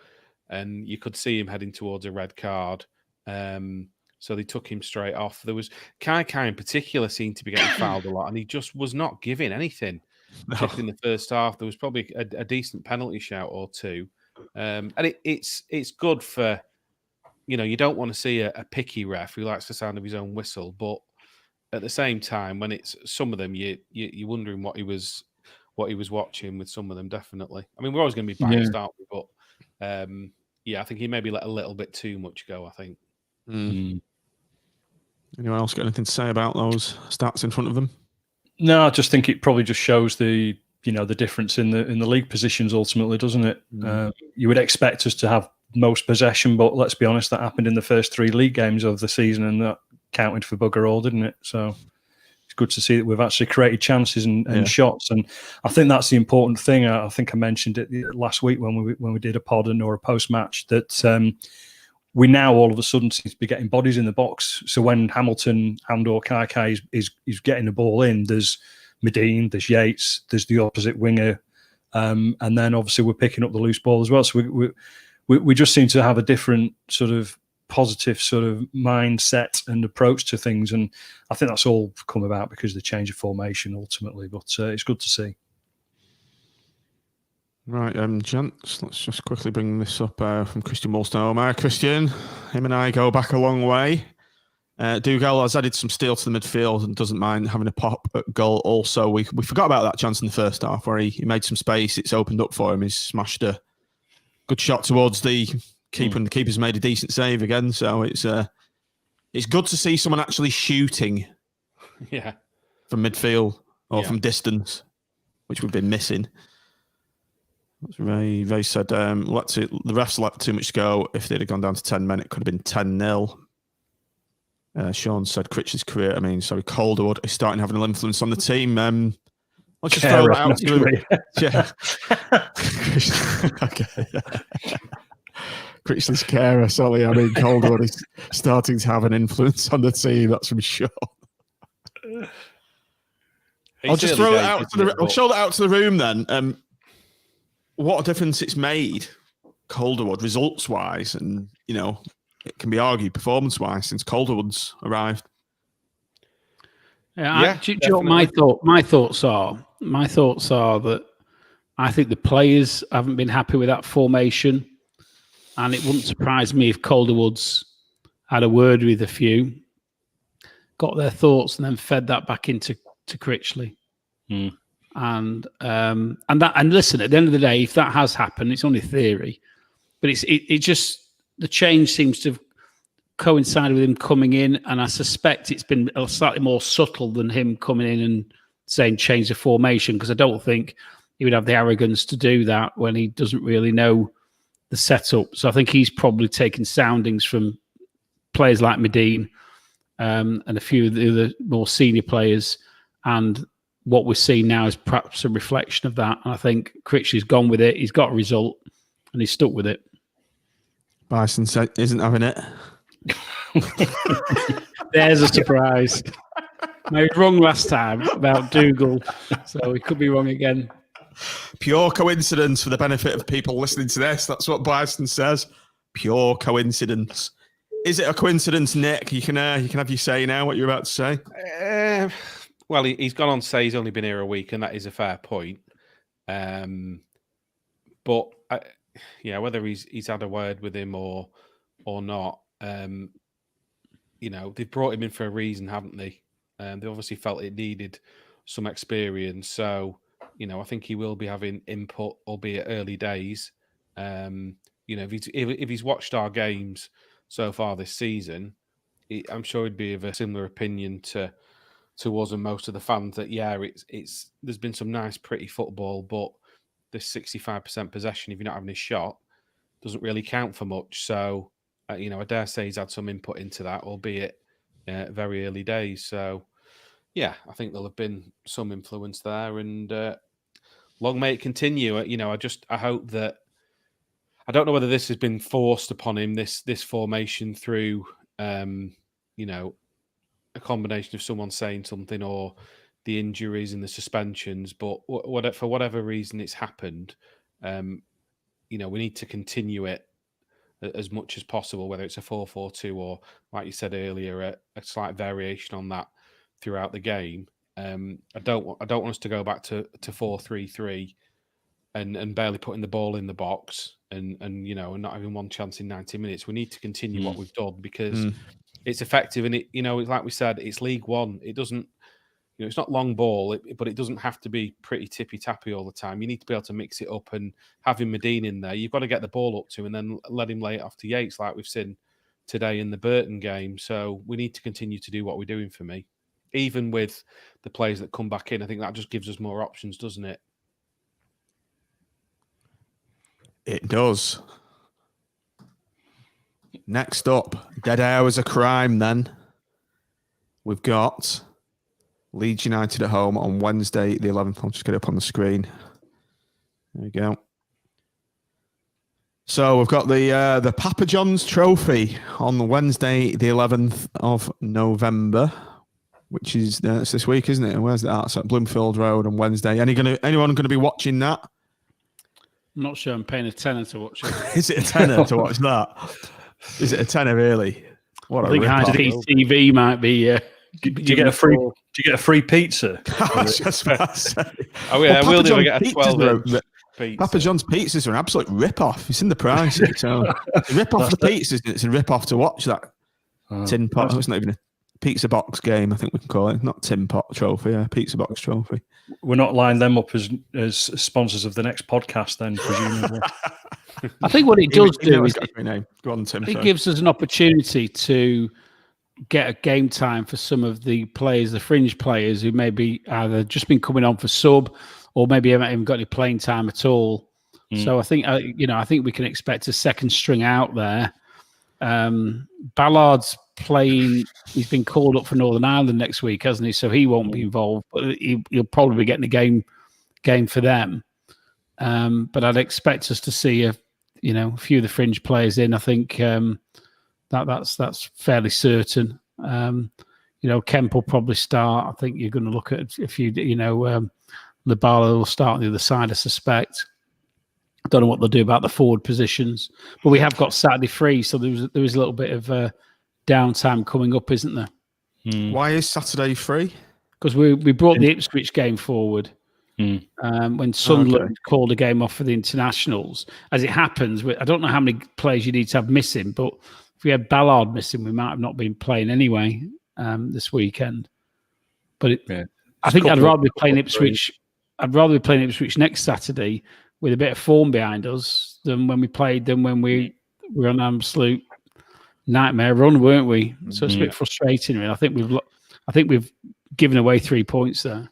and you could see him heading towards a red card. So they took him straight off. There was Kai in particular seemed to be getting fouled a lot, and he just was not giving anything. Just in the first half, there was probably a decent penalty shout or two, and it's good for, you know, you don't want to see a picky ref who likes the sound of his own whistle, but at the same time, when it's some of them, you're wondering what he was watching with some of them. Definitely, I mean, we're always going to be biased, aren't we? But I think he maybe let a little bit too much go. I think. Anyone else got anything to say about those stats in front of them? No, I just think it probably just shows the difference in the league positions ultimately, doesn't it? You would expect us to have most possession, but let's be honest, that happened in the first 3 league games of the season, and that counted for bugger all, didn't it? So it's good to see that we've actually created chances and shots, and I think that's the important thing. I think I mentioned it last week when we did a pod or a post match that. We now all of a sudden seem to be getting bodies in the box. So when Hamilton and/or Kai is getting the ball in, there's Medine, there's Yates, there's the opposite winger, and then obviously we're picking up the loose ball as well. So we just seem to have a different sort of positive sort of mindset and approach to things, and I think that's all come about because of the change of formation ultimately. But it's good to see. Right, gents, let's just quickly bring this up from Christian Wollstone. Christian, him and I go back a long way. Dougal has added some steel to the midfield and doesn't mind having a pop at goal also. We forgot about that chance in the first half where he made some space. It's opened up for him. He's smashed a good shot towards the keeper, and the keeper's made a decent save again. So it's good to see someone actually shooting from midfield or from distance, which we've been missing. That's very, very sad. The refs let too much to go. If they'd have gone down to 10 men, it could have been 10-0. Sean said Critch's career, Calderwood is starting to have an influence on the team. Let's just throw that out to the okay. Critch's carer, sorry. Calderwood is starting to have an influence on the team, that's for sure. I'll just throw it out I'll show that out to the room then. What a difference it's made, Calderwood, results-wise, and, you know, it can be argued performance-wise since Calderwood's arrived. Do you know what my thoughts are? My thoughts are that I think the players haven't been happy with that formation, and it wouldn't surprise me if Calderwood's had a word with a few, got their thoughts, and then fed that back into Critchley. And listen, at the end of the day, if that has happened, it's only theory, but it just the change seems to have coincided with him coming in, and I suspect it's been slightly more subtle than him coming in and saying change the formation, because I don't think he would have the arrogance to do that when he doesn't really know the setup. So I think he's probably taken soundings from players like Medine and a few of the other more senior players, and what we're seeing now is perhaps a reflection of that. And I think Critchley's gone with it. He's got a result, and he's stuck with it. Bison isn't having it. There's a surprise. I was wrong last time about Dougal, so he could be wrong again. Pure coincidence for the benefit of people listening to this. That's what Bison says. Pure coincidence. Is it a coincidence, Nick? You can have your say now. What you're about to say. Well, he's gone on to say he's only been here a week, and that is a fair point. But whether he's had a word with him or not, they've brought him in for a reason, haven't they? They obviously felt it needed some experience. So, I think he will be having input, albeit early days. If he's watched our games so far this season, I'm sure he'd be of a similar opinion to us and most of the fans that it's there's been some nice, pretty football, but this 65% possession, if you're not having a shot, doesn't really count for much. So, I dare say he's had some input into that, albeit very early days. So, yeah, I think there'll have been some influence there, and long may it continue. I hope that. I don't know whether this has been forced upon him, this formation through, a combination of someone saying something or the injuries and the suspensions. But for whatever reason it's happened, we need to continue it as much as possible, whether it's a 4-4-2 or, like you said earlier, a slight variation on that throughout the game. I don't want us to go back to 4-3-3 and barely putting the ball in the box and not having one chance in 90 minutes. We need to continue what we've done because it's effective, and like we said, it's League One. It doesn't, it's not long ball, but it doesn't have to be pretty tippy-tappy all the time. You need to be able to mix it up, and having Medine in there, you've got to get the ball up to him and then let him lay it off to Yates like we've seen today in the Burton game. So we need to continue to do what we're doing for me. Even with the players that come back in, I think that just gives us more options, doesn't it? It does. Next up, Dead Hours of Crime then. We've got Leeds United at home on Wednesday the 11th. I'll just get it up on the screen. There we go. So we've got the Papa John's Trophy on the Wednesday the 11th of November, which is it's this week, isn't it? And where's that? It's at Bloomfield Road on Wednesday. Anyone going to be watching that? I'm not sure I'm paying a tenner to watch it. Is it a tenner to watch that? Is it a tenner really? What I think high TV might be. Do you get a free pizza? I was just about to say. Oh yeah, we'll never get a 12 pizza. Papa John's pizzas are an absolute rip-off. It's in the price. So rip-off the pizzas. It's a rip-off to watch that tin pot. It's not even a pizza box game, I think we can call it. Not tin pot trophy, pizza box trophy. We're not lining them up as sponsors of the next podcast then, presumably. I think what it does do is Go on, Tim, it gives us an opportunity to get a game time for some of the players, the fringe players who maybe either just been coming on for sub or maybe haven't even got any playing time at all. So I think I think we can expect a second string out there. Ballard's playing. He's been called up for Northern Ireland next week, hasn't he? So he won't be involved, but he'll probably be getting a game for them. But I'd expect us to see a few of the fringe players in. I think that's fairly certain. Kemp will probably start. I think you're going to look at a few. Labala will start on the other side, I suspect. I don't know what they'll do about the forward positions, but we have got Saturday free, so there is a little bit of downtime coming up, isn't there? Why is Saturday free? Because we brought the Ipswich game forward when Sunderland called a game off for the internationals. As it happens, I don't know how many players you need to have missing, but if we had Ballard missing, we might have not been playing anyway this weekend. But I think I'd rather be playing Ipswich. I'd rather be playing Ipswich next Saturday with a bit of form behind us than when we played them when we were on absolute, nightmare run, weren't we? So it's a bit frustrating. Really. I think we've given away 3 points there.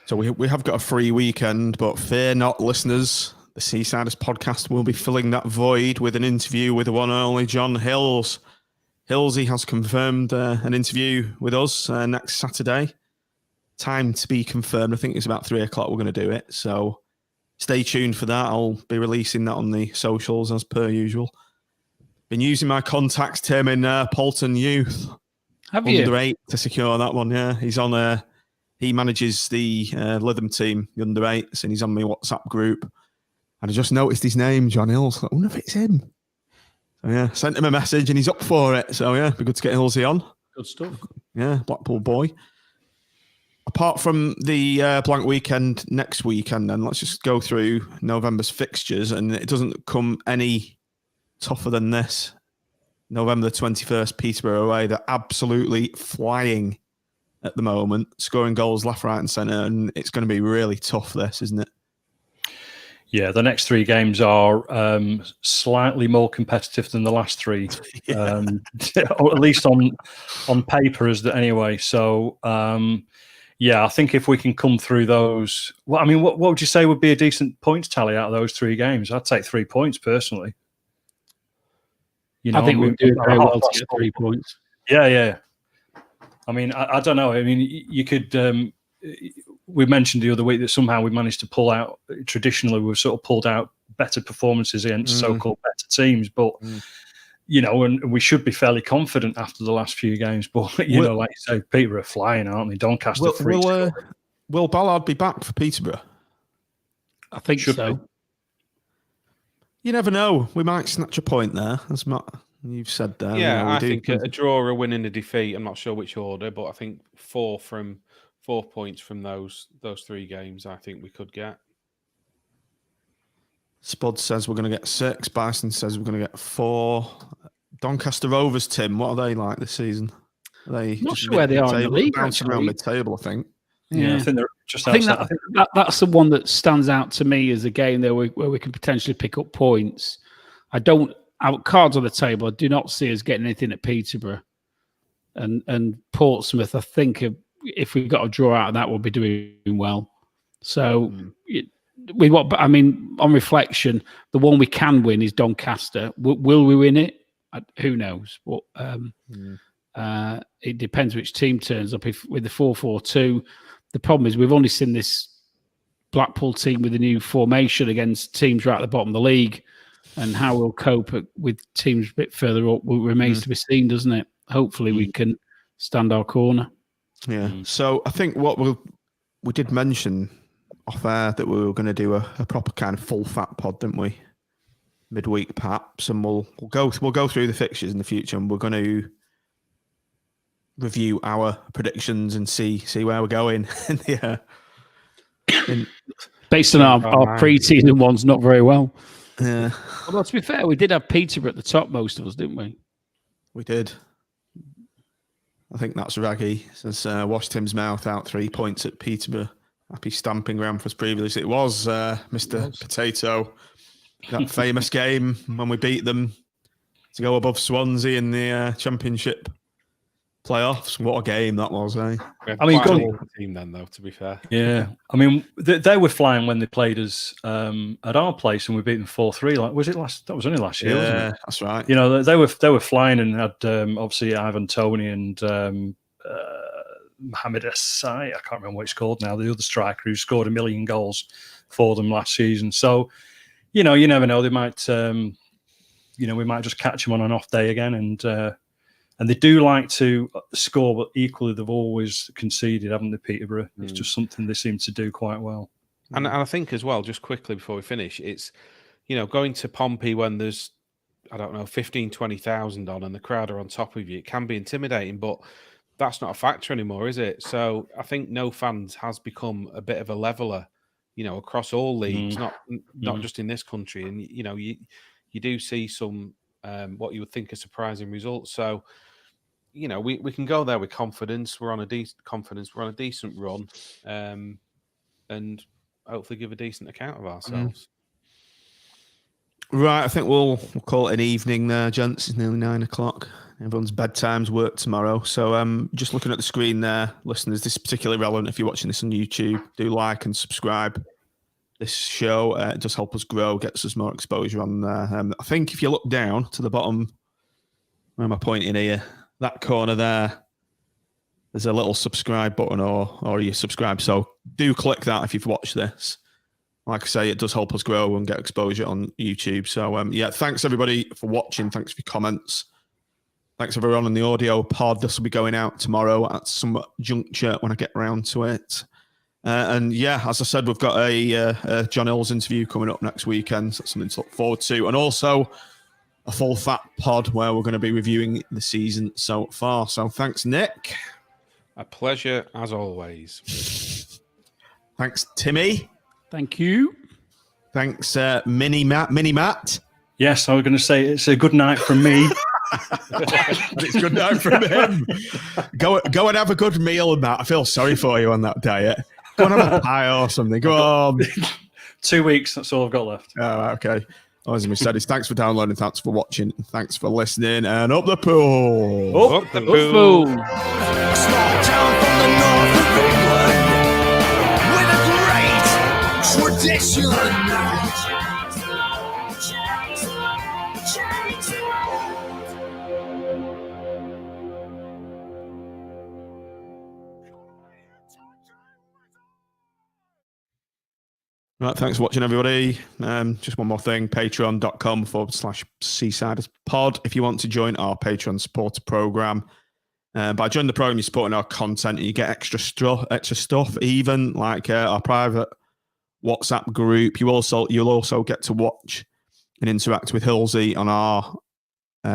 So we have got a free weekend, but fear not, listeners. The Seasiders podcast will be filling that void with an interview with the one and only John Hills. Hillsy has confirmed an interview with us next Saturday. Time to be confirmed. I think it's about 3 o'clock we're going to do it. So stay tuned for that. I'll be releasing that on the socials as per usual. Been using my contacts, Tim, in Polton Youth. Have you? Under 8 to secure that one, yeah. He's on he manages the Lytham team, the under 8s, and he's on my WhatsApp group. And I just noticed his name, John Hills. I wonder if it's him. So yeah, sent him a message and he's up for it. So yeah, be good to get Hillsy on. Good stuff. Yeah, Blackpool boy. Apart from the blank weekend next weekend, then let's just go through November's fixtures, and it doesn't come any tougher than this. November the 21st, Peterborough away. They're absolutely flying at the moment, scoring goals left, right, and centre, and it's going to be really tough. This, isn't it? Yeah, the next 3 games are slightly more competitive than the last 3, or at least on paper, anyway. So, yeah, I think if we can come through those, well, I mean, what would you say would be a decent points tally out of those 3 games? I'd take 3 points personally. You know, I think we're doing very well to get 3 points. Yeah. I mean, I don't know. I mean, you could. We mentioned the other week that somehow we managed to pull out. Traditionally, we've sort of pulled out better performances against so-called better teams, but you know, and we should be fairly confident after the last few games. But you know, like you say, Peterborough are flying, aren't they? Doncaster Will Ballard be back for Peterborough? I think so. You never know. We might snatch a point there, as Matt, you've said there. Yeah, you know, I think a draw, a win, and a defeat. I'm not sure which order, but I think 4 points from those 3 games. I think we could get. Spud says we're going to get 6. Bison says we're going to get 4. Doncaster Rovers, Tim, what are they like this season? Are they not sure where they are in the league. Bouncing around mid-table, I think. Yeah, I think they're just. I think that's the one that stands out to me as a game there where we can potentially pick up points. Out cards on the table, I do not see us getting anything at Peterborough, and Portsmouth. I think if we got a draw out of that, we'll be doing well. So, with what I mean, on reflection, the one we can win is Doncaster. Will we win it? Who knows? But it depends which team turns up. If with the 4-4-2, the problem is we've only seen this Blackpool team with a new formation against teams right at the bottom of the league, and how we'll cope with teams a bit further up remains to be seen, doesn't it? Hopefully, we can stand our corner. Yeah. So I think what we did mention off air that we were going to do a proper kind of full fat pod, didn't we? Midweek perhaps, and we'll go through the fixtures in the future, and we're going to review our predictions and see where we're going in the based on our pre-season ones, not very well. Yeah. Although to be fair, we did have Peterborough at the top, most of us, didn't we? We did. I think that's Raggy. Says wash Tim's mouth out, 3 points at Peterborough. Happy stamping ground for us previously. It was Mr. Potato. That famous game when we beat them to go above Swansea in the Championship playoffs. What a game that was, eh? I mean, team then, though, to be fair. Yeah. I mean, they were flying when they played us at our place, and we beat them 4-3. Like, was it last? That was only last year, wasn't it? That's right. You know, they were flying and had obviously Ivan Toney and Mohamed Essai. I can't remember what he's called now. The other striker who scored 1 million goals for them last season. So, you know, you never know. They might, we might just catch them on an off day again, and they do like to score, but equally they've always conceded, haven't they, Peterborough? It's just something they seem to do quite well. And I think as well, just quickly before we finish, it's, going to Pompey when there's, 15, 20,000 on and the crowd are on top of you, it can be intimidating, but that's not a factor anymore, is it? So I think no fans has become a bit of a leveller, across all leagues, not just in this country. And, you do see some, what you would think are surprising results. So, we can go there with confidence. We're on a decent run, and hopefully give a decent account of ourselves. Right, I think we'll call it an evening there, gents. It's nearly 9 o'clock. Everyone's bedtime's work tomorrow. So just looking at the screen there, listeners, this is particularly relevant if you're watching this on YouTube. Do like and subscribe. This show it does help us grow, gets us more exposure on there. I think if you look down to the bottom, where am I pointing here? That corner there, there's a little subscribe button or you subscribe. So do click that if you've watched this. Like I say, it does help us grow and get exposure on YouTube. So yeah, thanks everybody for watching. Thanks for your comments. Thanks everyone on the audio pod. This will be going out tomorrow at some juncture when I get around to it. And yeah, as I said, we've got a John Hills interview coming up next weekend. So that's something to look forward to. And also a full fat pod where we're going to be reviewing the season so far. So thanks, Nick. A pleasure as always. Thanks, Timmy. Thank you. Thanks, Mini Matt. Yes, I was going to say it's a good night from me. It's good night from him. Go and have a good meal, Matt. I feel sorry for you on that diet. Go and have a pie or something. Go on. 2 weeks, that's all I've got left. Oh, okay. As we said, thanks for downloading, thanks for watching, thanks for listening, and up the pool. Up the pool. A small town from the north of England with a great tradition. Right, thanks for watching, everybody. Just one more thing, patreon.com/SeasidersPod. If you want to join our Patreon supporter program, by joining the program, you're supporting our content and you get extra stuff, even like our private WhatsApp group. You'll also get to watch and interact with Hillsy on our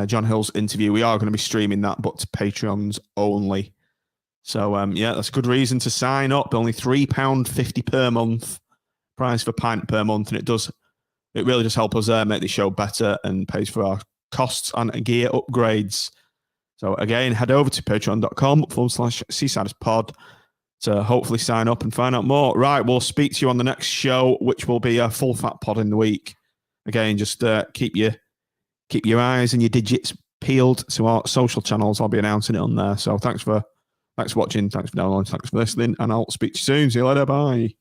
John Hills interview. We are going to be streaming that, but to Patreons only. So, yeah, that's a good reason to sign up. Only £3.50 per month. Price for pint per month, and it really does help us make the show better and pays for our costs and gear upgrades. So again, head over to patreon.com/SeasidersPod to hopefully sign up and find out more. Right, we'll speak to you on the next show, which will be a full fat pod in the week. Again, just keep your eyes and your digits peeled to our social channels. I'll be announcing it on there. So thanks for watching, thanks for downloading, thanks for listening, and I'll speak to you soon. See you later. Bye.